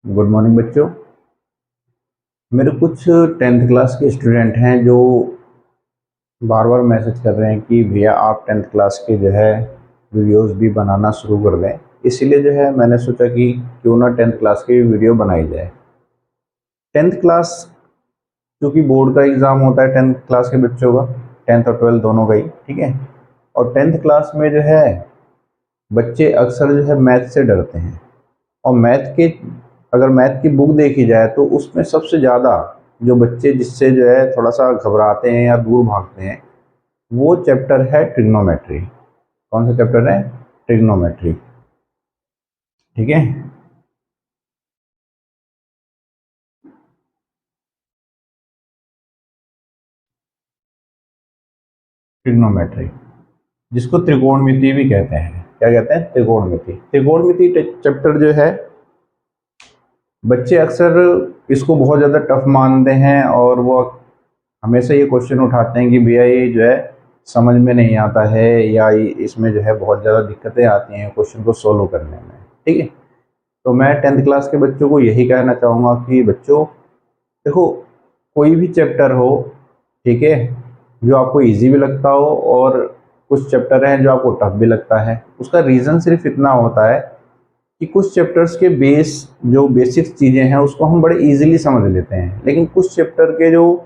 Good morning बच्चों। मेरे कुछ टेंथ क्लास के स्टूडेंट हैं जो बार बार मैसेज कर रहे हैं कि भैया आप टेंथ क्लास के जो है वीडियोस भी बनाना शुरू कर दें। इसीलिए जो है मैंने सोचा कि क्यों ना टेंथ क्लास की वीडियो बनाई जाए। टेंथ क्लास क्योंकि बोर्ड का एग्ज़ाम होता है टेंथ क्लास के बच्चों का, टेंथ और ट्वेल्थ दोनों का ही, ठीक है। और टेंथ क्लास में जो है बच्चे अक्सर जो है मैथ से डरते हैं। और अगर मैथ की बुक देखी जाए तो उसमें सबसे ज़्यादा जो बच्चे जिससे जो है थोड़ा सा घबराते हैं या दूर भागते हैं, वो चैप्टर है ट्रिग्नोमेट्री। कौन सा चैप्टर है? ट्रिग्नोमेट्री, ठीक है। ट्रिग्नोमेट्री जिसको त्रिकोणमिति भी कहते हैं। क्या कहते हैं? त्रिकोणमिति। त्रिकोणमिति चैप्टर जो है बच्चे अक्सर इसको बहुत ज़्यादा टफ मानते हैं और वो हमेशा ये क्वेश्चन उठाते हैं कि भैया ये जो है समझ में नहीं आता है या इसमें जो है बहुत ज़्यादा दिक्कतें आती हैं क्वेश्चन को सोल्व करने में, ठीक है। तो मैं टेंथ क्लास के बच्चों को यही कहना चाहूँगा कि बच्चों देखो, कोई भी चैप्टर हो, ठीक है, जो आपको इजी भी लगता हो और कुछ चैप्टर हैं जो आपको टफ भी लगता है। उसका रीज़न सिर्फ इतना होता है कि कुछ चैप्टर्स के जो बेसिक्स चीज़ें हैं उसको हम बड़े इजीली समझ लेते हैं, लेकिन कुछ चैप्टर के जो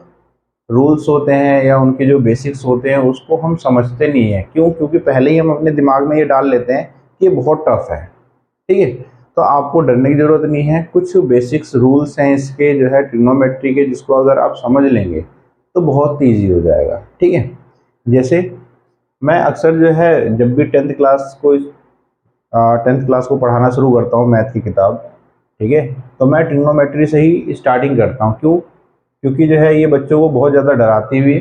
रूल्स होते हैं या उनके जो बेसिक्स होते हैं उसको हम समझते नहीं हैं। क्यों? क्योंकि पहले ही हम अपने दिमाग में ये डाल लेते हैं कि ये बहुत टफ है, ठीक है। तो आपको डरने की ज़रूरत नहीं है। कुछ बेसिक्स रूल्स हैं इसके जो है ट्रिग्नोमेट्री के, जिसको अगर आप समझ लेंगे तो बहुत ईजी हो जाएगा, ठीक है। जैसे मैं अक्सर जो है जब भी टेंथ क्लास को पढ़ाना शुरू करता हूँ मैथ की किताब, ठीक है, तो मैं ट्रिग्नोमेट्री से ही स्टार्टिंग करता हूँ। क्यों? क्योंकि जो है ये बच्चों को बहुत ज़्यादा डराती हुई,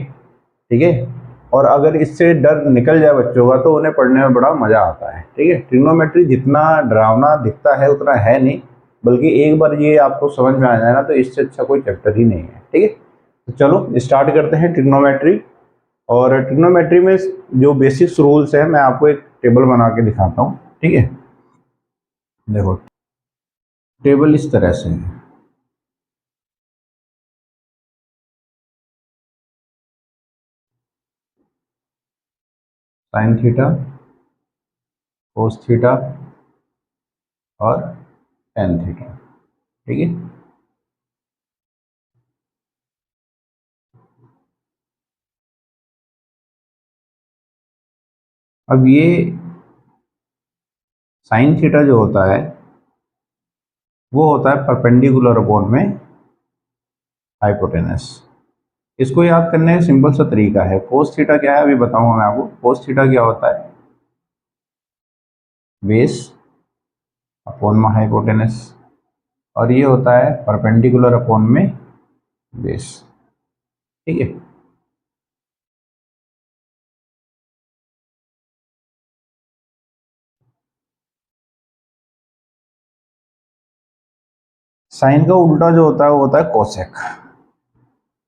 ठीक है। और अगर इससे डर निकल जाए बच्चों का तो उन्हें पढ़ने में बड़ा मज़ा आता है, ठीक है। ट्रिग्नोमेट्री जितना डरावना दिखता है उतना है नहीं, बल्कि एक बार ये आपको समझ में आ जाए ना तो इससे अच्छा कोई चैप्टर ही नहीं है, ठीक है। तो चलो स्टार्ट करते हैं ट्रिग्नोमेट्री। और ट्रिग्नोमेट्री में जो बेसिक्स रूल्स हैं मैं आपको एक टेबल बना के दिखाता हूँ, ठीक है। देखो, टेबल इस तरह से है। साइन थीटा, कोस थीटा और टेन थीटा, ठीक है। अब ये साइन थीटा जो होता है वो होता है परपेंडिकुलर अपॉन में हाइपोटेनस। इसको याद करने का सिंपल सा तरीका है। कोस थीटा क्या है अभी बताऊंगा मैं आपको। कोस थीटा क्या होता है? बेस अपॉन में हाइपोटेनस। और ये होता है परपेंडिकुलर अपॉन में बेस, ठीक है। साइन का उल्टा जो होता है वो होता है कोसेक,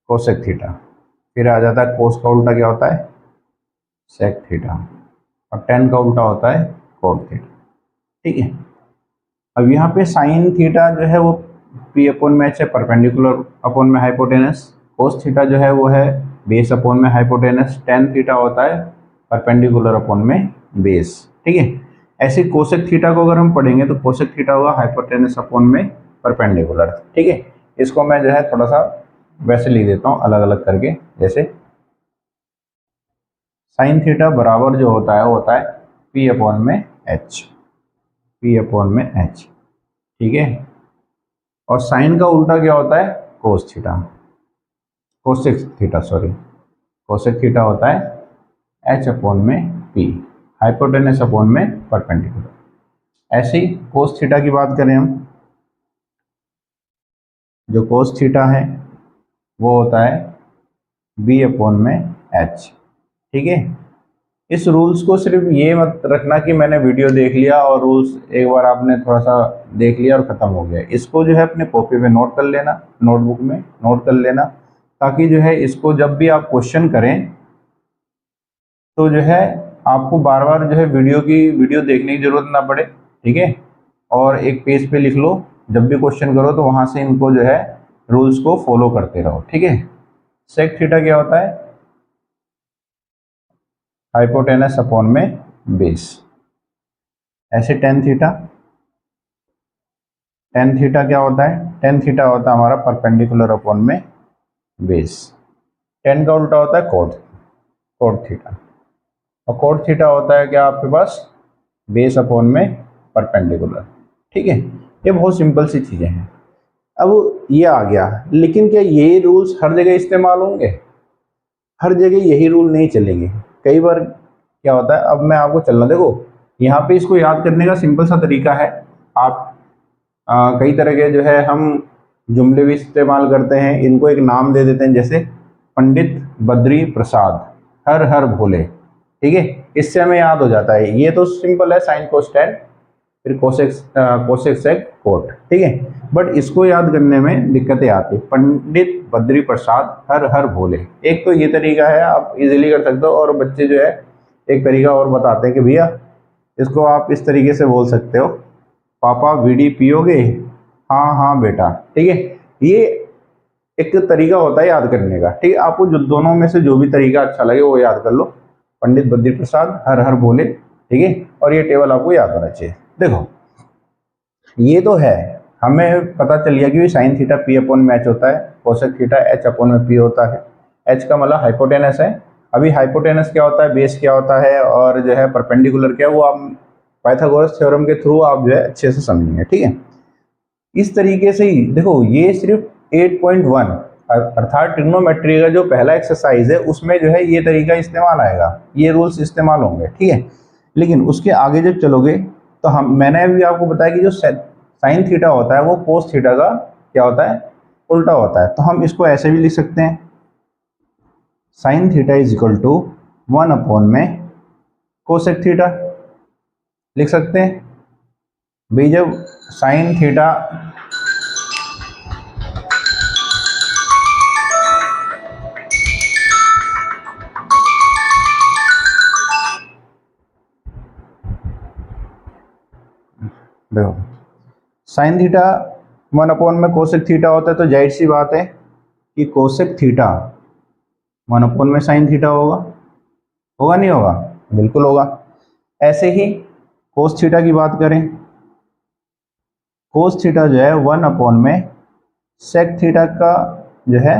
कोसेक थीटा। फिर आ जाता है कोस का उल्टा क्या होता है? Sec theta. और टेन का उल्टा होता है कोट थीटा, ठीक है। अब यहाँ पे साइन थीटा जो है वो पी अपॉन में एच है, परपेंडिकुलर अपॉन में हाइपोटेनस। कोस थीटा जो है वो है बेस अपॉन में हाइपोटेनस। टेन थीटा होता है परपेंडिकुलर अपॉन में बेस, ठीक है। ऐसे कोसेक थीटा को अगर हम पढ़ेंगे तो कोसेक थीटा होगा हाइपोटेनस अपॉन में परपेंडिकुलर, ठीक है। इसको मैं जो है थोड़ा सा वैसे लिख देता हूँ अलग अलग करके। जैसे साइन थीटा बराबर जो होता है वो होता है पी अपॉन में एच, पी अपॉन में एच, ठीक है। और साइन का उल्टा क्या होता है? Cos theta, cosec theta sorry, cosec theta होता है एच अपॉन में पी, हाइपोटेनस अपॉन में परपेंडिकुलर। ऐसे ही कोस थीटा की बात करें हम, जो कोस थीटा है वो होता है बी अपॉन में एच, ठीक है। इस रूल्स को सिर्फ ये मत रखना कि मैंने वीडियो देख लिया और रूल्स एक बार आपने थोड़ा सा देख लिया और ख़त्म हो गया। इसको जो है अपने कॉपी पे नोट कर लेना, नोटबुक में नोट कर लेना, ताकि जो है इसको जब भी आप क्वेश्चन करें तो जो है आपको बार बार जो है वीडियो देखने की ज़रूरत ना पड़े, ठीक है। और एक पेज पे लिख लो जब भी क्वेश्चन करो तो वहां से इनको जो है रूल्स को फॉलो करते रहो, ठीक है। सेक थीटा क्या होता है? हाइपोटेनस अपॉन में बेस। ऐसे टेन थीटा क्या होता है? टेन थीटा होता है हमारा परपेंडिकुलर अपॉन में बेस। टेन का उल्टा होता है कोट, कोट थीटा। और कोट थीटा होता है क्या आपके पास? बेस अपॉन में परपेंडिकुलर, ठीक है। ये बहुत सिंपल सी चीजें हैं। अब ये आ गया, लेकिन क्या ये रूल्स हर जगह इस्तेमाल होंगे? हर जगह यही रूल नहीं चलेंगे। कई बार क्या होता है, अब मैं आपको चलना, देखो यहाँ पे इसको याद करने का सिंपल सा तरीका है। आप कई तरह के जो है हम जुमले भी इस्तेमाल करते हैं, इनको एक नाम दे देते हैं, जैसे पंडित बद्री प्रसाद, हर हर भोले, ठीक है। इससे हमें याद हो जाता है। ये तो सिंपल है, साइन कोस फिर कोसेक सेक कोट, ठीक है। बट इसको याद करने में दिक्कतें आती है। पंडित बद्री प्रसाद हर हर भोले, एक तो ये तरीका है, आप इजीली कर सकते हो। और बच्चे जो है एक तरीका और बताते हैं कि भैया इसको आप इस तरीके से बोल सकते हो, पापा बीड़ी पियोगे? हाँ हाँ बेटा, ठीक है। ये एक तरीका होता है याद करने का, ठीक है। आपको जो दोनों में से जो भी तरीका अच्छा लगे वो याद कर लो। पंडित बद्री प्रसाद हर हर भोले, ठीक है। और ये टेबल आपको याद होना चाहिए। देखो ये तो है, हमें पता चल गया कि साइन थीटा पी अपॉन में एच होता है, कोसेक थीटा एच अपॉन में पी होता है। एच का मतलब हाइपोटेनस है। अभी हाइपोटेनस क्या होता है, बेस क्या होता है, और जो है परपेंडिकुलर क्या है, वो आप पाइथागोरस थ्योरम के थ्रू आप जो है अच्छे से समझेंगे, ठीक है। इस तरीके से ही देखो, ये सिर्फ 8.1 अर्थात ट्रिग्नोमेट्री का जो पहला एक्सरसाइज है उसमें जो है ये तरीका इस्तेमाल आएगा, ये रूल्स इस्तेमाल होंगे, ठीक है। लेकिन उसके आगे जब चलोगे तो हम, मैंने अभी आपको बताया कि जो साइन थीटा होता है वो कोस थीटा का क्या होता है, उल्टा होता है। तो हम इसको ऐसे भी लिख सकते हैं, sine theta is equal to 1 upon में कोसेक थीटा, लिख सकते हैं भाई। जब साइन थीटा, देखो साइन थीटा 1 अपॉन में कोसेक थीटा होता है, तो जाहिर सी बात है कि कोसेक थीटा 1 अपॉन में साइन थीटा होगा, होगा नहीं होगा? बिल्कुल होगा। ऐसे ही कोस थीटा की बात करें, कोस थीटा जो है 1 अपॉन में सेक थीटा का जो है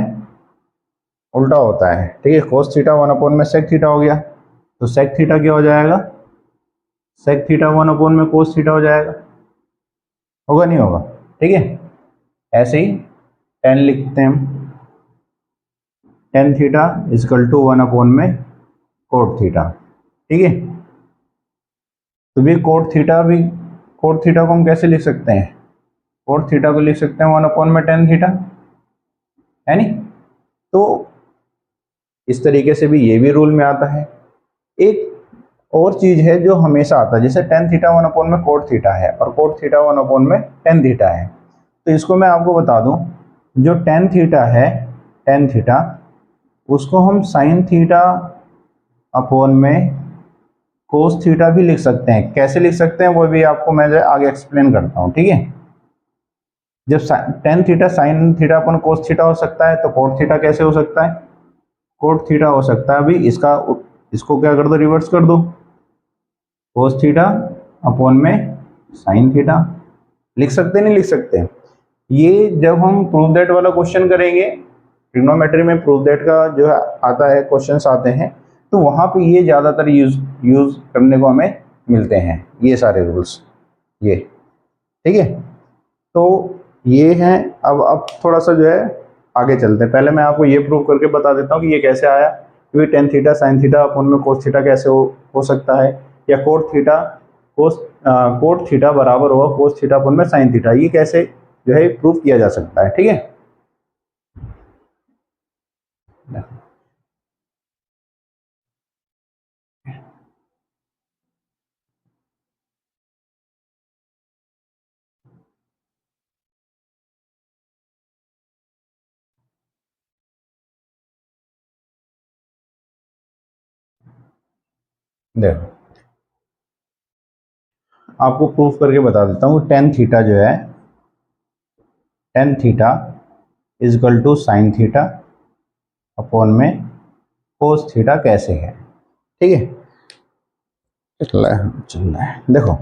उल्टा होता है, ठीक है। कोस थीटा 1 अपॉन में सेक थीटा हो गया, तो सेक थीटा क्या हो जाएगा? सेक थीटा 1 अपॉन में कोस थीटा हो जाएगा, होगा नहीं होगा? ठीक है। ऐसे ही टेन लिखते हैं हम, tan theta is equal to 1 upon में कोट थीटा, ठीक है। तो भी कोट थीटा को हम कैसे लिख सकते हैं? कोट थीटा को लिख सकते हैं 1 अपॉन में टेन थीटा, है नहीं? तो इस तरीके से भी ये भी रूल में आता है। एक और चीज है जो हमेशा आता है, जैसे टेन थीटा 1 अपॉन में कोट थीटा है और कोट थीटा 1 अपॉन में टेन थीटा है। तो इसको मैं आपको बता दूं, जो टेन थीटा है, टेन थीटा, उसको हम साइन थीटा अपॉन में कोस थीटा भी लिख सकते हैं। कैसे लिख सकते हैं वो भी आपको मैं जो आगे एक्सप्लेन करता हूँ, ठीक है। जब टेन थीटा साइन थीटा अपन कोस थीटा हो सकता है, तो कोट थीटा कैसे हो सकता है? कोट थीटा हो सकता है अभी इसका, इसको क्या कर दो, रिवर्स कर दो, कोस थीटा अपॉन में साइन थीटा। लिख सकते नहीं लिख सकते? ये जब हम प्रूव दैट वाला क्वेश्चन करेंगे, ट्रिग्नोमेट्री में प्रूव दैट का जो है आता है, क्वेश्चंस आते हैं, तो वहां पे ये ज्यादातर यूज करने को हमें मिलते हैं, ये सारे रूल्स, ये, ठीक है। तो ये हैं। अब थोड़ा सा जो है आगे चलते हैं। पहले मैं आपको ये प्रूव करके बता देता हूँ कि ये कैसे आया, क्योंकि टेन थीटा साइन थीटा अपन में कोस थीटा कैसे हो सकता है, या कोट थीटा बराबर होगा कोस थीटा अपन में साइन थीटा, ये कैसे जो है प्रूव किया जा सकता है, ठीक है। देखो आपको प्रूफ करके बता देता हूँ, टेन थीटा जो है tan theta is equal to sine theta upon में कोस थीटा कैसे है, ठीक है। चल रहा है देखो,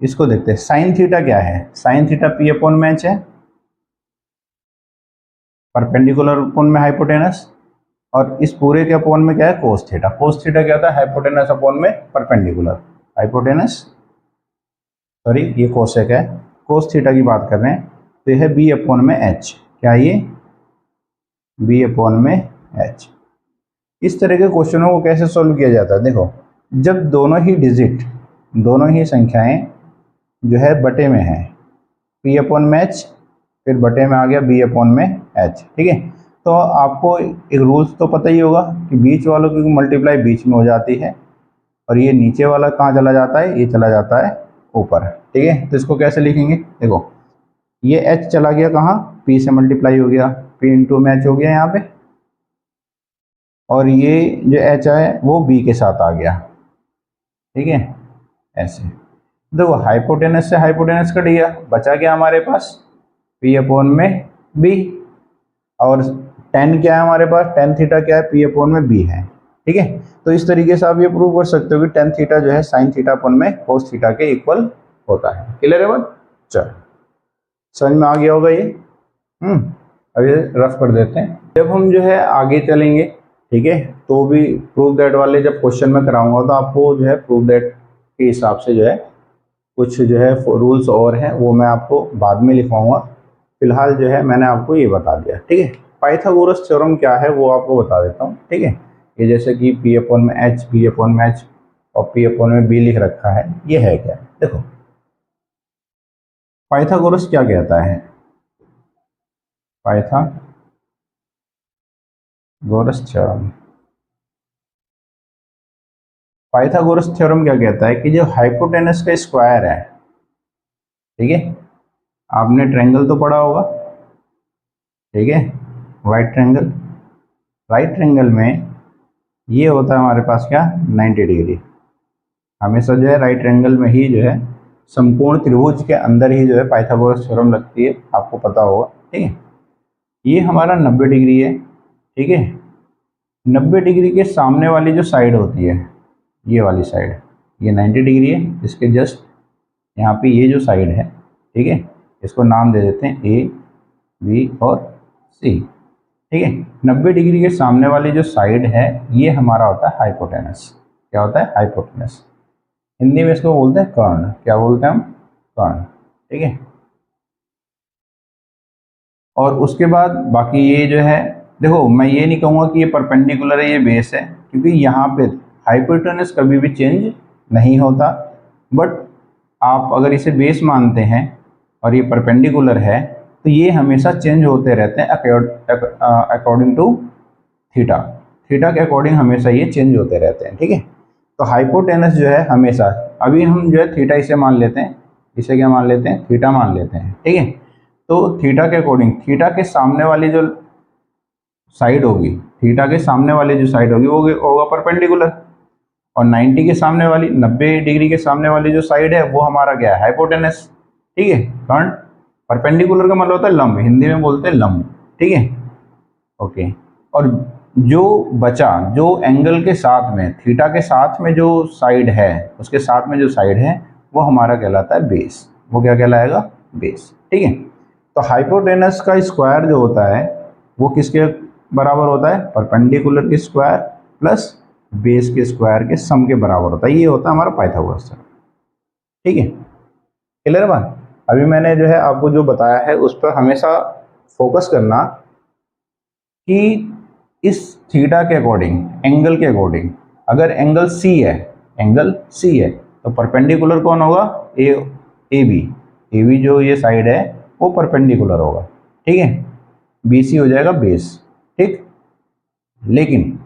इसको देखते हैं। साइन थीटा क्या है, साइन थीटा पी अपॉन में एच है, परपेंडिकुलर अपॉन में हाइपोटेनस, और इस पूरे के अपॉन में क्या है, कोस थीटा। कोस थीटा क्या होता है, हाइपोटेनस अपॉन में परपेंडिकुलर, हाइपोटेनस, सॉरी ये कोसेक है, कोस थीटा की बात कर रहे हैं, तो यह है बी अपॉन में एच, क्या ये बी अपॉन में एच। इस तरह के क्वेश्चनों को कैसे सॉल्व किया जाता है, देखो जब दोनों ही डिजिट, दोनों ही संख्याएं जो है बटे में है, पी अपॉन में एच, फिर बटे में आ गया बी अपॉन में एच, ठीक है। तो आपको एक रूल्स तो पता ही होगा कि बीच वालों की मल्टीप्लाई बीच में हो जाती है, और ये नीचे वाला कहाँ चला जाता है, ये चला जाता है ऊपर, ठीक है। तो इसको कैसे लिखेंगे, देखो ये एच चला गया कहाँ, पी से मल्टीप्लाई हो गया, पी इंटू में एच हो गया यहाँ पे, और ये जो एच है वो बी के साथ आ गया, ठीक है, ऐसे। देखो हाइपोटेनस से हाइपोटेनस कट गया, बचा क्या हमारे पास, पी अपॉन में बी, और टेन क्या है हमारे पास, टेन थीटा क्या है, पी अपॉन में बी है, ठीक है। तो इस तरीके से आप ये प्रूव कर सकते हो कि टेन थीटा जो है साइन थीटा अपॉन में कोस थीटा के इक्वल होता है। क्लियर है बात, चलो समझ में आ गया होगा ये। अभी रफ कर देते हैं। जब हम जो है आगे चलेंगे, ठीक है, तो भी प्रूव दैट वाले जब क्वेश्चन में कराऊंगा तो आपको जो है प्रूव दैट के हिसाब से जो है कुछ जो है रूल्स और हैं वो मैं आपको बाद में लिखवाऊंगा। फिलहाल जो है मैंने आपको ये बता दिया, ठीक है। पाइथागोरस थ्योरम क्या है वो आपको बता देता हूँ, ठीक है। ये जैसे कि पी अपॉन में एच, पी अपॉन में एच और पी अपॉन में बी लिख रखा है, ये है क्या, देखो पाइथागोरस क्या कहता है, पाइथागोरस थ्योरम, पाइथागोरस थ्योरम क्या कहता है कि जो हाइपोटेनस का स्क्वायर है, ठीक है, आपने ट्रायंगल तो पढ़ा होगा, ठीक है, राइट ट्रायंगल, राइट ट्रायंगल में ये होता है हमारे पास क्या, 90 डिग्री। हमेशा जो है राइट ट्रायंगल में ही जो है संपूर्ण त्रिभुज के अंदर ही जो है पाइथागोरस थ्योरम लगती है, आपको पता होगा, ठीक है। ये हमारा 90 डिग्री है, ठीक है। 90 डिग्री के सामने वाली जो साइड होती है, ये वाली साइड, ये 90 डिग्री है, इसके जस्ट यहाँ पे ये जो साइड है, ठीक है, इसको नाम दे देते हैं ए, बी और सी, ठीक है। 90 डिग्री के सामने वाली जो साइड है ये हमारा होता है हाइपोटेनस। क्या होता है, हाइपोटेनस। हिंदी में इसको बोलते हैं कर्ण, क्या बोलते हैं हम, कर्ण, ठीक है। और उसके बाद बाकी ये जो है, देखो मैं ये नहीं कहूँगा कि ये परपेंडिकुलर है, ये बेस है, क्योंकि यहाँ पे हाइपोटेनस कभी भी चेंज नहीं होता। बट आप अगर इसे बेस मानते हैं और ये परपेंडिकुलर है तो ये हमेशा चेंज होते रहते हैं अकॉर्डिंग टू थीटा, थीटा के अकॉर्डिंग हमेशा ये चेंज होते रहते हैं, ठीक है। तो हाइपोटेनस जो है हमेशा, अभी हम जो है थीटा इसे मान लेते हैं, इसे क्या मान लेते हैं, थीटा मान लेते हैं, ठीक है। तो थीटा के अकॉर्डिंग, थीटा के सामने वाली जो साइड होगी, थीटा के सामने वाली जो साइड होगी वो होगा परपेंडिकुलर, और 90 के सामने वाली, 90 डिग्री के सामने वाली जो साइड है वो हमारा क्या है, हाइपोटेनस, ठीक है। कर्ण, परपेंडिकुलर का मतलब होता है लंब, हिंदी में बोलते हैं लंब, ठीक है, ओके। और जो बचा, जो एंगल के साथ में, थीटा के साथ में जो साइड है, उसके साथ में जो साइड है वो हमारा कहलाता है बेस, वो क्या कहलाएगा, बेस, ठीक है। तो हाइपोटेनस का स्क्वायर जो होता है वो किसके बराबर होता है, परपेंडिकुलर के स्क्वायर प्लस बेस के स्क्वायर के सम के बराबर होता है, ये होता है हमारा पाइथागोरस थ्योरम, ठीक है। क्लियर है बात। अभी मैंने जो है आपको जो बताया है उस पर हमेशा फोकस करना कि इस थीटा के अकॉर्डिंग, एंगल के अकॉर्डिंग, अगर एंगल सी है, एंगल सी है तो परपेंडिकुलर कौन होगा, ए, ए बी, ए बी जो ये साइड है वो परपेंडिकुलर होगा, ठीक है, बी सी हो जाएगा बेस, ठीक। लेकिन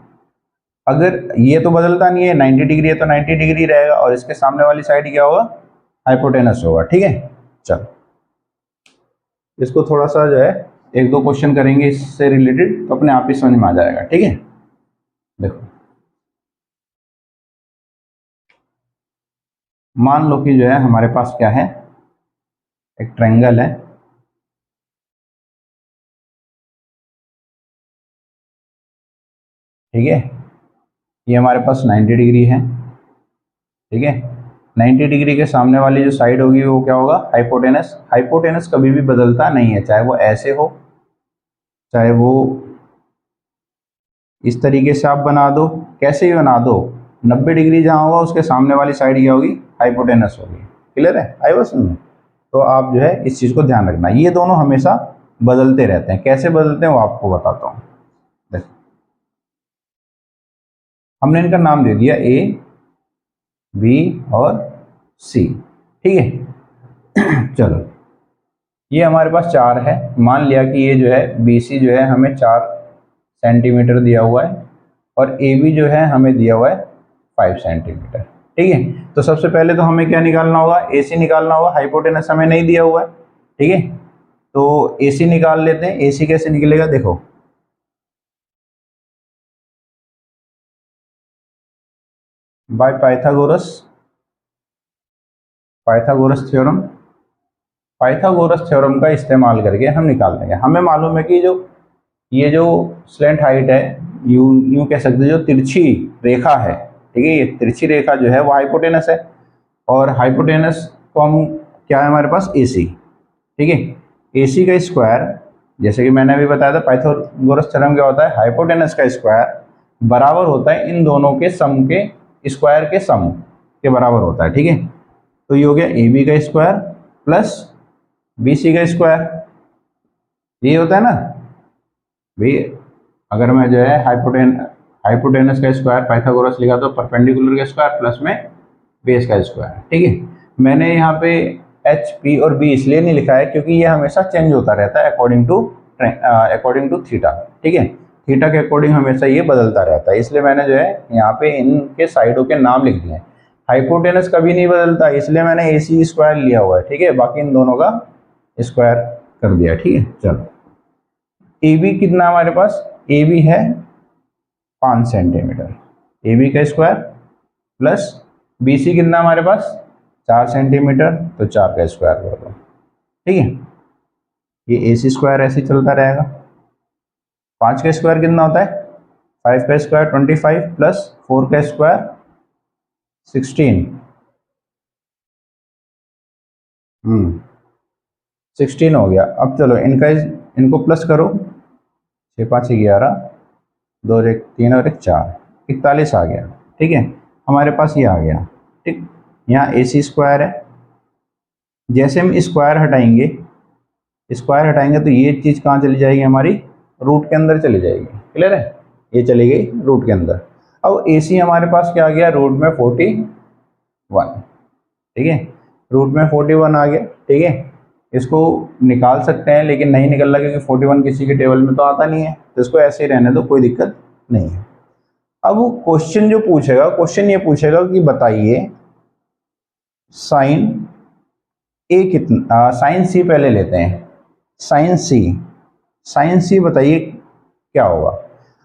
अगर ये तो बदलता नहीं है, 90 डिग्री है तो 90 डिग्री रहेगा, और इसके सामने वाली साइड क्या होगा, हाइपोटेनस होगा, ठीक है। चलो इसको थोड़ा सा जो है एक दो क्वेश्चन करेंगे इससे रिलेटेड तो अपने आप ही समझ में आ जाएगा, ठीक है। देखो मान लो कि जो है हमारे पास क्या है, एक ट्रायंगल है, ठीक है, ये हमारे पास 90 डिग्री है। ठीक है, 90 डिग्री के सामने वाली जो साइड होगी वो क्या होगा, हाइपोटेनस। हाइपोटेनस कभी भी बदलता नहीं है, चाहे वो ऐसे हो, चाहे वो इस तरीके से आप बना दो, कैसे भी बना दो, 90 डिग्री जहाँ होगा उसके सामने वाली साइड क्या होगी, हाइपोटेनस होगी। क्लियर है, आई बात समझ में? तो आप जो है इस चीज़ को ध्यान रखना, ये दोनों हमेशा बदलते रहते हैं। कैसे बदलते हैं वो आपको बताता हूँ। देखो, हमने इनका नाम दे दिया ए, बी और सी। ठीक है चलो, ये हमारे पास 4 है। मान लिया कि ये जो है बी सी जो है हमें 4 सेंटीमीटर दिया हुआ है, और ए बी जो है हमें दिया हुआ है 5 सेंटीमीटर। ठीक है, तो सबसे पहले तो हमें क्या निकालना होगा, ए सी निकालना होगा। हाइपोटेनस हमें नहीं दिया हुआ है। ठीक है, तो ए सी निकाल लेते हैं। ए सी कैसे निकलेगा, देखो, by Pythagoras, Pythagoras theorem. Pythagoras theorem का इस्तेमाल करके हम निकाल देंगे। हमें मालूम है कि जो ये जो स्लैंट हाइट है, यूं कह सकते हैं जो तिरछी रेखा है, ठीक है, ये तिरछी रेखा जो है वो हाइपोटेनस है। और हाइपोटेनस को हम क्या है हमारे पास, ए सी। ठीक है, ए सी का स्क्वायर, जैसे कि मैंने अभी बताया था पाइथागोरस थ्योरम क्या होता है, हाइपोटेनस का स्क्वायर बराबर होता है इन दोनों के सम के स्क्वायर के सम के बराबर होता है। ठीक है, तो ये हो गया ए बी का स्क्वायर प्लस बी सी का स्क्वायर, ये होता है ना भाई। अगर मैं जो है हाइपोटेनस का स्क्वायर पाइथागोरस लिखा तो परपेंडिकुलर का स्क्वायर प्लस में बेस का स्क्वायर। ठीक है, मैंने यहाँ पे एच पी और बी इसलिए नहीं लिखा है क्योंकि ये हमेशा चेंज होता रहता है अकॉर्डिंग टू थीटा। ठीक है, थीटा के अकॉर्डिंग हमेशा ये बदलता रहता है, इसलिए मैंने जो है यहाँ पे इनके साइडों के नाम लिख दिए हैं। हाइपोटेनस कभी नहीं बदलता, इसलिए मैंने ए सी स्क्वायर लिया हुआ है। ठीक है, बाकी इन दोनों का स्क्वायर कर दिया। ठीक है, चलो, ए बी कितना हमारे पास, ए बी है 5 सेंटीमीटर, ए बी का स्क्वायर प्लस बी सी कितना हमारे पास 4 सेंटीमीटर, तो 4 का स्क्वायर कर दो। ठीक है, ये ए सी स्क्वायर ऐसे ही चलता रहेगा। 5 का स्क्वायर कितना होता है, 5 का स्क्वायर 25 प्लस 4 का स्क्वायर 16। 16 हो गया। अब चलो इनको प्लस करो, 6 5 11, 2 और 1 3 और 1 4, 41 आ गया। ठीक है, हमारे पास ये आ गया। ठीक, यहाँ ए सी स्क्वायर है, जैसे हम स्क्वायर हटाएंगे तो ये चीज़ कहाँ चली जाएगी, हमारी रूट के अंदर चली जाएगी। क्लियर है, ये चली गई रूट के अंदर। अब ए सी हमारे पास क्या आ गया, रूट में 41। ठीक है, रूट में 41 आ गया। ठीक है, इसको निकाल सकते हैं लेकिन नहीं निकल रहा क्योंकि 41 किसी के टेबल में तो आता नहीं है, तो इसको ऐसे ही रहने दो, कोई दिक्कत नहीं है। अब वो क्वेश्चन जो पूछेगा, क्वेश्चन ये पूछेगा कि बताइए साइन ए कितना, साइन सी पहले लेते हैं। साइन सी, साइन सी बताइए क्या होगा।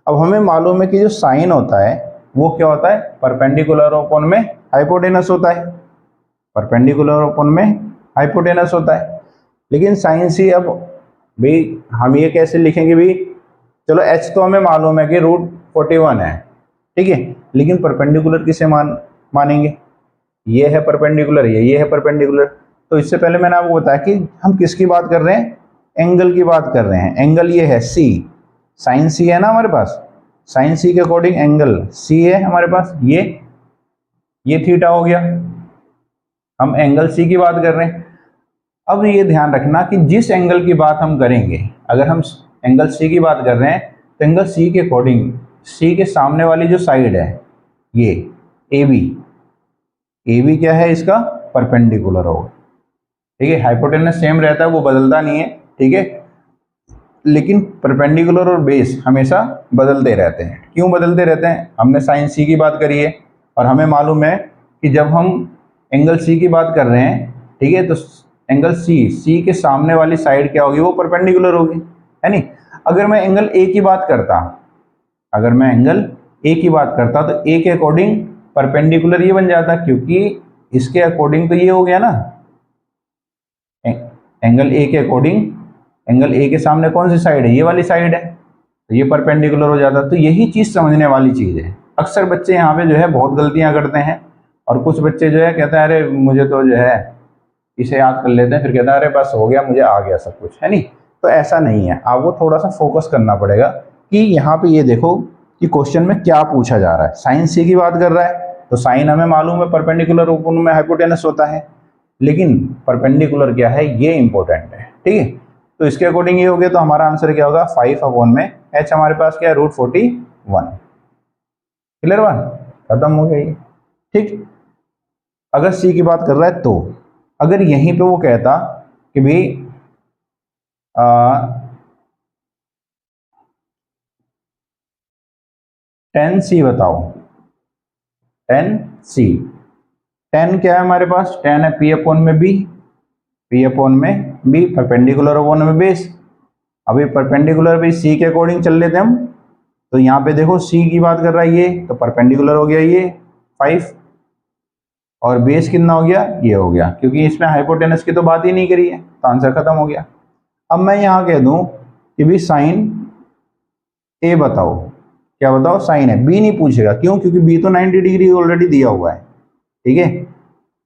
अब हमें मालूम है कि जो साइन होता है वो क्या होता है, परपेंडिकुलर अपॉन में हाइपोटेनस होता है, परपेंडिकुलर अपॉन में हाइपोटेनस होता है। लेकिन साइन सी, अब भाई हम ये कैसे लिखेंगे भाई, चलो एच तो हमें मालूम है कि रूट 41 है। ठीक है, लेकिन परपेंडिकुलर किसे मानेंगे, ये है परपेंडिकुलर, ये है परपेंडिकुलर। तो इससे पहले मैंने आपको बताया कि हम किसकी बात कर रहे हैं, एंगल की बात कर रहे हैं। एंगल ये है सी, साइन सी है ना हमारे पास, साइन सी के अकॉर्डिंग एंगल सी है हमारे पास, ये थीटा हो गया, हम एंगल सी की बात कर रहे हैं। अब ये ध्यान रखना कि जिस एंगल की बात हम करेंगे, अगर हम एंगल सी की बात कर रहे हैं तो एंगल सी के अकॉर्डिंग सी के सामने वाली जो साइड है ये ए बी क्या है, इसका परपेंडिकुलर होगा। ठीक है, हाइपोटेनस सेम रहता है, वो बदलता नहीं है। ठीक है, लेकिन परपेंडिकुलर और बेस हमेशा बदलते रहते हैं। क्यों बदलते रहते हैं, हमने साइन सी की बात करी है और हमें मालूम है कि जब हम एंगल सी की बात कर रहे हैं, ठीक है, तो एंगल सी के सामने वाली साइड क्या होगी, वो परपेंडिकुलर होगी, है नहीं। अगर मैं एंगल ए की बात करता, अगर मैं एंगल ए की बात करता तो ए के अकॉर्डिंग परपेंडिकुलर ये बन जाता, क्योंकि इसके अकॉर्डिंग तो ये हो गया ना, एंगल ए के अकॉर्डिंग, एंगल ए के सामने कौन सी साइड है, ये वाली साइड है। तो ये परपेंडिकुलर हो जाता। तो यही चीज़ समझने वाली चीज़ है। अक्सर बच्चे यहाँ पे जो है बहुत गलतियाँ करते हैं, और कुछ बच्चे जो है कहते हैं अरे मुझे तो जो है इसे याद कर लेते हैं, फिर कहते हैं अरे बस हो गया, मुझे आ गया सब कुछ, है नहीं। तो ऐसा नहीं है, आपको थोड़ा सा फोकस करना पड़ेगा कि यहाँ पे ये देखो कि क्वेश्चन में क्या पूछा जा रहा है। साइन सी की बात कर रहा है, तो साइन हमें मालूम है परपेंडिकुलर ओपन में हाइपोटेनस होता है, लेकिन परपेंडिकुलर क्या है ये इंपॉर्टेंट है, ठीक है। तो इसके अकॉर्डिंग ये हो गया, तो हमारा आंसर क्या होगा 5/h हमारे पास क्या है √41। क्लियर बात, खत्म हो गई, ठीक। अगर सी की बात कर रहा है, तो अगर यहीं पे वो कहता कि भाई 10C बताओ, 10C, 10 क्या है हमारे पास, 10 है P/B, P/B परपेंडिकुलर अपॉन में बेस। अभी परपेंडिकुलर भी सी के अकॉर्डिंग चल लेते हैं हम, तो यहाँ पे देखो सी की बात कर रहा है ये, तो परपेंडिकुलर हो गया ये 5, और बेस कितना हो गया ये हो गया, क्योंकि इसमें हाइपोटेनस की तो बात ही नहीं करी है, तो आंसर खत्म हो गया। अब मैं यहाँ कह दूं कि भी साइन ए बताओ, क्या बताओ साइन है, बी नहीं पूछेगा, क्यों, क्योंकि बी तो 90 डिग्री ऑलरेडी दिया हुआ है, ठीक है,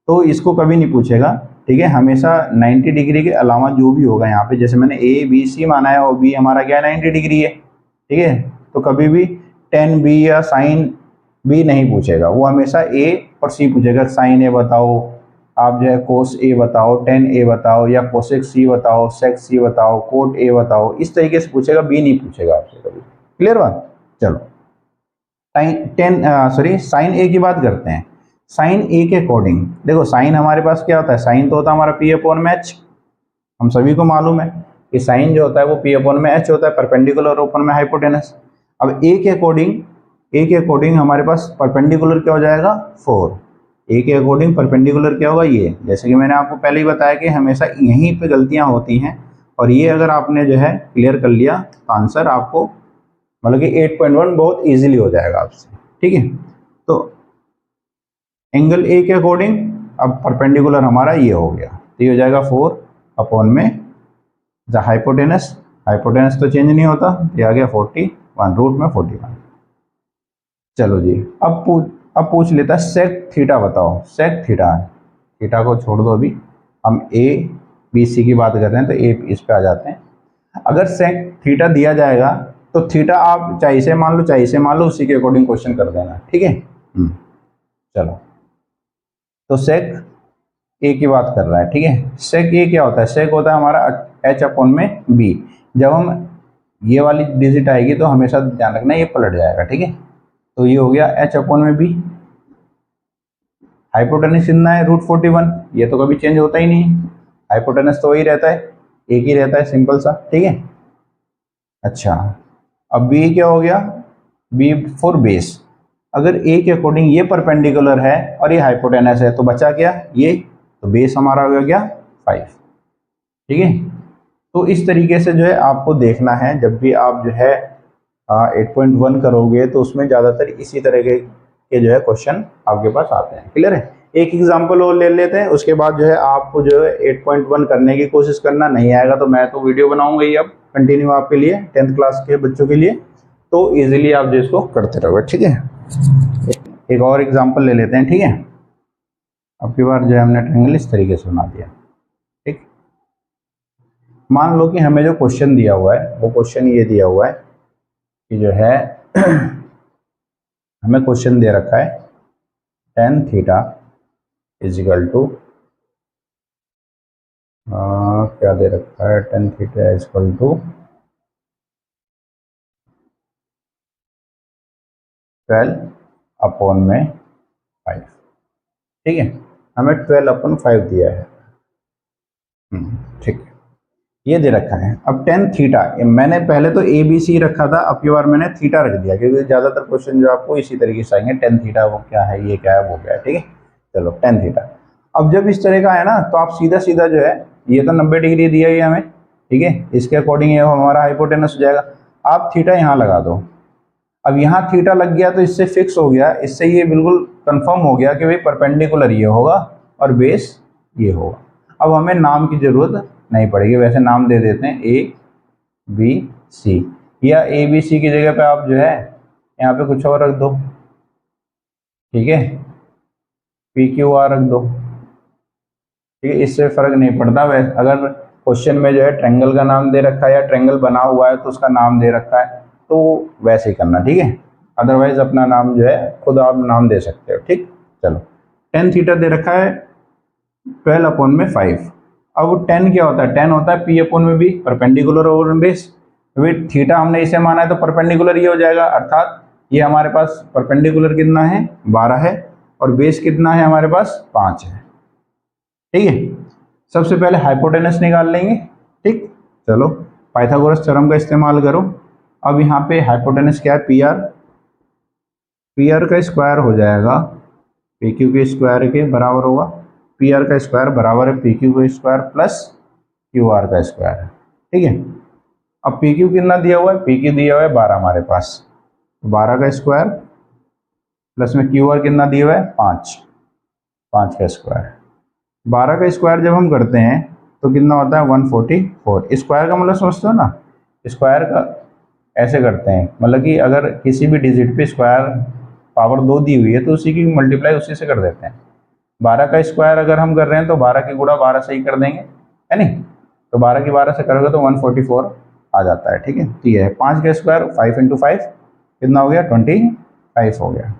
तो इसको कभी नहीं पूछेगा, ठीक है। हमेशा 90 डिग्री के अलावा जो भी होगा यहाँ पे, जैसे मैंने ए बी सी माना है और बी हमारा क्या है 90 डिग्री है, ठीक है, तो कभी भी 10B या साइन बी नहीं पूछेगा, वो हमेशा ए और सी पूछेगा। साइन ए बताओ, आप जो है कोस ए बताओ, 10A बताओ, या कोसेक सी बताओ, सेक सी बताओ, कोट ए बताओ, इस तरीके से पूछेगा, बी नहीं पूछेगा आपसे कभी। क्लियर बात, चलो साइन ए की बात करते हैं। साइन ए के अकॉर्डिंग देखो, साइन हमारे पास क्या होता है, साइन तो होता है हमारा P/H, हम सभी को मालूम है कि साइन जो होता है वो P/H होता है, परपेंडिकुलर ओपन में हाइपोटेनस। अब ए के अकॉर्डिंग हमारे पास परपेंडिकुलर क्या हो जाएगा 4, ए के अकॉर्डिंग परपेंडिकुलर क्या होगा ये, जैसे कि मैंने आपको पहले ही बताया कि हमेशा यहीं पे गलतियां होती हैं, और ये अगर आपने जो है क्लियर कर लिया तो आंसर आपको मतलब कि 8.1 बहुत इजीली हो जाएगा आपसे, ठीक है। तो एंगल ए के अकॉर्डिंग अब परपेंडिकुलर हमारा ये हो गया, तो ये हो जाएगा 4 में हाइपोटेनस तो चेंज नहीं होता, ये आ गया 41 रूट में 41। चलो जी, अब पूछ लेता सेक थीटा बताओ, सेक थीटा को छोड़ दो, अभी हम ए बी सी की बात कर रहे हैं, तो ए इस पे आ जाते हैं। अगर सेक थीटा दिया जाएगा तो थीटा आप चाहे इसे मान लो चाहे इसे मान लो, उसी के अकॉर्डिंग क्वेश्चन कर देना, ठीक है। चलो, तो सेक ए की बात कर रहा है, ठीक है। सेक ए क्या होता है, सेक होता है हमारा H/B। जब हम ये वाली डिजिट आएगी तो हमेशा ध्यान रखना ये पलट जाएगा, ठीक है। तो ये हो गया H/B। हाइपोटेनस कितना है √41, ये तो कभी चेंज होता ही नहीं, हाइपोटेनस तो वही रहता है, एक ही रहता है, सिंपल सा, ठीक है। अच्छा, अब बी क्या हो गया, बी फॉर बेस। अगर ए के अकॉर्डिंग ये परपेंडिकुलर है और ये हाइपोटेनस है, तो बचा क्या ये, तो बेस हमारा हो गया 5, ठीक है। तो इस तरीके से जो है आपको देखना है, जब भी आप जो है 8.1 करोगे तो उसमें ज़्यादातर इसी तरह के जो है क्वेश्चन आपके पास आते हैं। क्लियर है, एक एग्जांपल और ले लेते हैं, उसके बाद जो है आपको जो है 8.1 करने की कोशिश करना, नहीं आएगा तो मैं तो वीडियो बनाऊंगा ही अब कंटिन्यू आपके लिए, 10th क्लास के बच्चों के लिए, तो इजीली आप जो इसको करते रहोगे, ठीक है। एक और एग्जांपल ले लेते हैं, ठीक है। अब की बार जो है हमने ट्रायंगल इस तरीके से बना दिया, ठीक। मान लो कि हमें जो क्वेश्चन दिया हुआ है वो क्वेश्चन ये दिया हुआ है कि जो है हमें क्वेश्चन दे रखा है tan थीटा इजिकल टू क्या दे रखा है, tan थीटा इजिकल टू 12/5, ठीक है। हमें 12/5 दिया है, ठीक है, ये दे रखा है। अब tan थीटा, मैंने पहले तो ए बी सी रखा था, अब की बार मैंने थीटा रख दिया, क्योंकि ज़्यादातर क्वेश्चन जो आपको इसी तरीके से आएंगे, tan थीटा वो क्या है, ये क्या है, वो क्या है, ठीक है। चलो tan थीटा, अब जब इस तरह का है ना, तो आप सीधा सीधा जो है, ये तो 90 डिग्री दिया ही हमें, ठीक है, इसके अकॉर्डिंग ये हमारा हाइपोटेनस हो जाएगा। आप थीटा यहाँ लगा दो, अब यहाँ थीटा लग गया तो इससे फिक्स हो गया, इससे ये बिल्कुल कंफर्म हो गया कि भाई परपेंडिकुलर ये होगा और बेस ये होगा। अब हमें नाम की जरूरत नहीं पड़ेगी, वैसे नाम दे देते हैं A B C। या ए बी सी की जगह पे आप जो है यहाँ पे कुछ और रख दो, ठीक है, पी क्यू आर रख दो, ठीक है, इससे फर्क नहीं पड़ता। वैसे अगर क्वेश्चन में जो है ट्रायंगल का नाम दे रखा है या ट्रायंगल बना हुआ है तो उसका नाम दे रखा है तो वैसे ही करना, ठीक है। अदरवाइज अपना नाम जो है खुद आप नाम दे सकते हो, ठीक। चलो, टेन थीटा दे रखा है 12/5। अब टेन क्या होता है? टेन होता है पी अपॉन में B, perpendicular over base. With theta हमने इसे माना है तो परपेंडिकुलर ये हो जाएगा, अर्थात ये हमारे पास परपेंडिकुलर कितना है 12 है और बेस कितना है हमारे पास 5 है, ठीक है। सबसे पहले हाइपोटेनस निकाल लेंगे, ठीक। चलो, पाइथागोरस थ्योरम का इस्तेमाल करो। अब यहाँ पे हाइपोटेनस क्या है? पी आर, पी आर का स्क्वायर हो जाएगा पी क्यू के स्क्वायर के बराबर होगा। पी आर का स्क्वायर बराबर है पी क्यू का स्क्वायर प्लस क्यू आर का स्क्वायर, ठीक है। अब पी क्यू कितना दिया हुआ है? पी क्यू दिया हुआ है 12 हमारे पास, 12 का स्क्वायर प्लस में क्यू आर कितना दिया हुआ है 5, 5 का स्क्वायर। 12 का स्क्वायर जब हम करते हैं तो कितना होता है 144। स्क्वायर का मतलब समझते हो ना? स्क्वायर का ऐसे करते हैं, मतलब कि अगर किसी भी डिजिट पे स्क्वायर पावर 2 दी हुई है तो उसी की मल्टीप्लाई उसी से कर देते हैं। 12 का स्क्वायर अगर हम कर रहे हैं तो 12 की गुणा 12 से ही कर देंगे, है नहीं? तो 12 की 12 से करोगे तो 144 आ जाता है, ठीक है। तो ये है 5 का स्क्वायर, 5 इंटू 5 कितना हो गया 25 हो गया।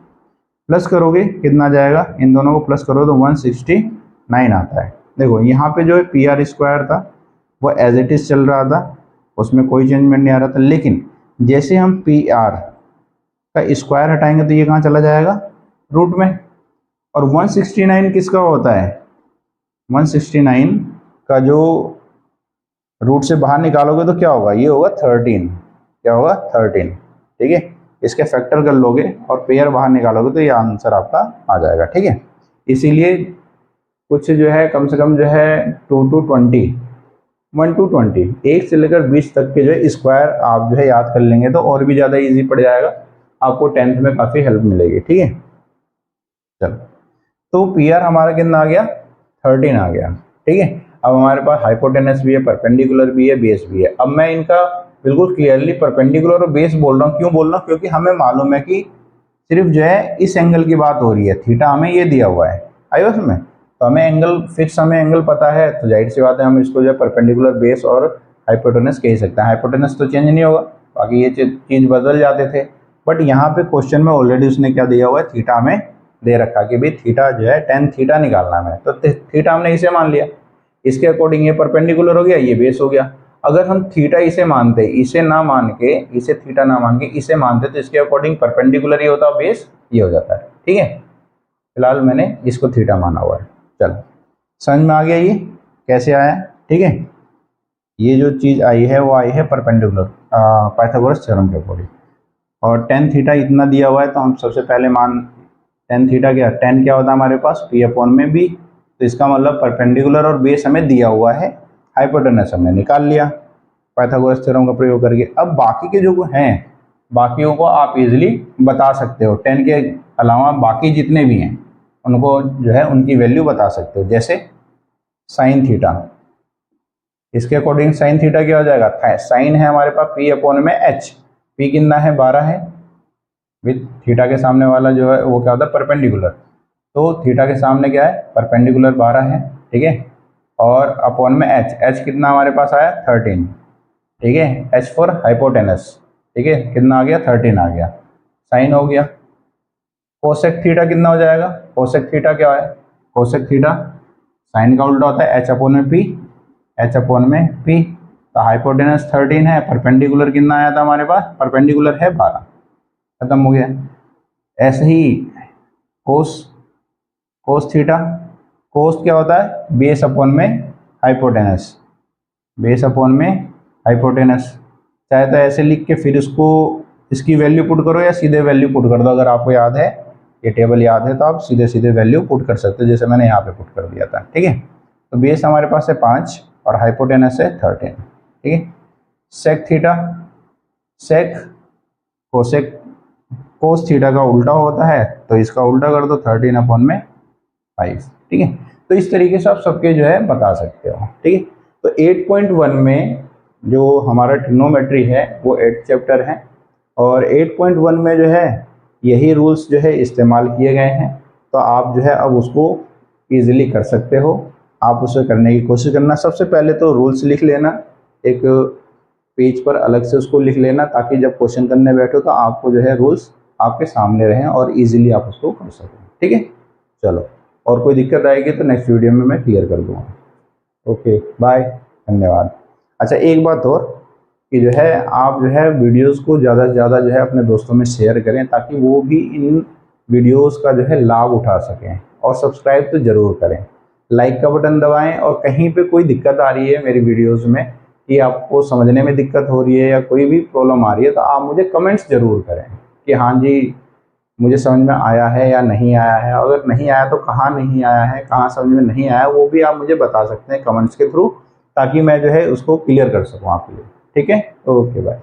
प्लस करोगे कितना आ जाएगा? इन दोनों को प्लस करो तो 169 आता है। देखो यहाँ पे जो है पी आर स्क्वायर था वो एज इट इज चल रहा था, उसमें कोई चेंजमेंट नहीं आ रहा था, लेकिन जैसे हम पी आर का स्क्वायर हटाएंगे तो ये कहाँ चला जाएगा? रूट में। और 169 किसका होता है? 169 का जो रूट से बाहर निकालोगे तो क्या होगा? ये होगा 13। क्या होगा? 13, ठीक है। इसके फैक्टर कर लोगे और पेयर बाहर निकालोगे तो ये आंसर आपका आ जाएगा, ठीक है। इसीलिए कुछ जो है कम से कम जो है 2 to 20, 1 to 20, 1 से लेकर 20 तक के जो है स्क्वायर आप जो है याद कर लेंगे तो और भी ज़्यादा इजी पड़ जाएगा, आपको 10th में काफ़ी हेल्प मिलेगी, ठीक है। चलो, तो पी आर हमारा कितना आ गया? 13 आ गया, ठीक है। अब हमारे पास हाइपोटेनस भी है, परपेंडिकुलर भी है, बेस भी है। अब मैं इनका बिल्कुल क्लियरली परपेंडिकुलर और बेस बोल रहा हूँ। क्यों बोल रहा हूँ? क्योंकि हमें मालूम है कि सिर्फ जो है इस एंगल की बात हो रही है, थीटा हमें ये दिया हुआ है, आई बस में, तो हमें एंगल फिक्स, हमें एंगल पता है, तो जाहिर सी बात है हम इसको जो है परपेंडिकुलर, बेस और हाइपोटेनस कह सकते हैं। हाइपोटेनस तो चेंज नहीं होगा, बाकी ये चीज़ बदल जाते थे, बट यहाँ पे क्वेश्चन में ऑलरेडी उसने क्या दिया हुआ है? थीटा हमें दे रखा कि भाई थीटा जो है tan थीटा निकालना है, तो थीटा हमने इसे मान लिया, इसके अकॉर्डिंग ये परपेंडिकुलर हो गया, ये बेस हो गया। अगर हम थीटा इसे मानते, इसे ना मान के, इसे थीटा ना मान के इसे मानते तो इसके अकॉर्डिंग परपेंडिकुलर ये होता, बेस ये हो जाता है, ठीक है। फिलहाल मैंने इसको थीटा माना हुआ है। चलो, समझ में आ गया ये कैसे आया, ठीक है। ये जो चीज़ आई है वो आई है परपेंडिकुलर पाइथागोरस थ्योरम के अकॉर्डिंग। और tan थीटा इतना दिया हुआ है तो हम सबसे पहले tan थीटा क्या, tan क्या होता है हमारे पास? p अपॉन में b, तो इसका मतलब परपेंडिकुलर और बेस हमें दिया हुआ है, हाइपोटेनस हमने निकाल लिया पाइथागोरस थ्योरम का प्रयोग करके। अब बाकी के जो हैं, बाकियों को आप इजीली बता सकते हो, tan के अलावा बाकी जितने भी हैं उनको जो है उनकी वैल्यू बता सकते हो। जैसे साइन थीटा, इसके अकॉर्डिंग साइन थीटा क्या हो जाएगा? साइन है हमारे पास p अपॉन में h, p कितना है 12 है, विथ थीटा के सामने वाला जो है वो क्या होता है? परपेंडिकुलर। तो थीटा के सामने क्या है? परपेंडिकुलर 12 है, ठीक है। और अपॉन में h कितना हमारे पास आया? 13, ठीक है। h फॉर हाइपोटेनस, ठीक है, कितना आ गया? 13 आ गया, साइन हो गया। कोसेक थीटा कितना हो जाएगा? कोसेक थीटा क्या है? कोसेक थीटा साइन का उल्टा होता है, h अपॉन में p, h अपॉन में p। तो हाइपोटेनस 13 है, परपेंडिकुलर कितना आया था हमारे पास? परपेंडिकुलर है 12, खत्म हो गया। ऐसे ही कोस, कोस थीटा, कोस क्या होता है? बेस अपॉन में हाइपोटेनस, बेस अपॉन में हाइपोटेनस। चाहे तो ऐसे लिख के फिर इसको, इसकी वैल्यू पुट करो या सीधे वैल्यू पुट कर दो। अगर आपको याद है, ये टेबल याद है तो आप सीधे सीधे वैल्यू पुट कर सकते हो, जैसे मैंने यहाँ पे पुट कर दिया था, ठीक है। तो बेस हमारे पास है 5 और हाइपोटेनस है 13, ठीक है। Sec theta, sec cosec, cos theta का उल्टा होता है तो इसका उल्टा कर दो, 13 अपॉन में 5, ठीक है। तो इस तरीके से आप सबके जो है बता सकते हो, ठीक है। तो 8.1 में जो हमारा ट्रिग्नोमेट्री है वो 8th चैप्टर है, और 8.1 में जो है यही रूल्स जो है इस्तेमाल किए गए हैं। तो आप जो है अब उसको ईजिली कर सकते हो। आप उसे करने की कोशिश करना। सबसे पहले तो रूल्स लिख लेना, एक पेज पर अलग से उसको लिख लेना, ताकि जब क्वेश्चन करने बैठो तो आपको जो है रूल्स आपके सामने रहें और इजीली आप उसको कर सकें। ठीक है, चलो, और कोई दिक्कत आएगी तो नेक्स्ट वीडियो में मैं क्लियर कर दूँगा। ओके, बाय, धन्यवाद। अच्छा, एक बात और कि जो है आप जो है वीडियोस को ज़्यादा से ज़्यादा जो है अपने दोस्तों में शेयर करें, ताकि वो भी इन वीडियोस का जो है लाभ उठा सकें, और सब्सक्राइब तो ज़रूर करें, लाइक का बटन दबाएं, और कहीं पे कोई दिक्कत आ रही है मेरी वीडियोस में कि आपको समझने में दिक्कत हो रही है या कोई भी प्रॉब्लम आ रही है, तो आप मुझे कमेंट्स ज़रूर करें कि हाँ जी मुझे समझ में आया है या नहीं आया है। अगर नहीं आया तो कहाँ नहीं आया है, कहाँ समझ में नहीं आया, वो भी आप मुझे बता सकते हैं कमेंट्स के थ्रू, ताकि मैं जो है उसको क्लियर कर सकूँ आपके लिए। ठीक है, ओके, बाय।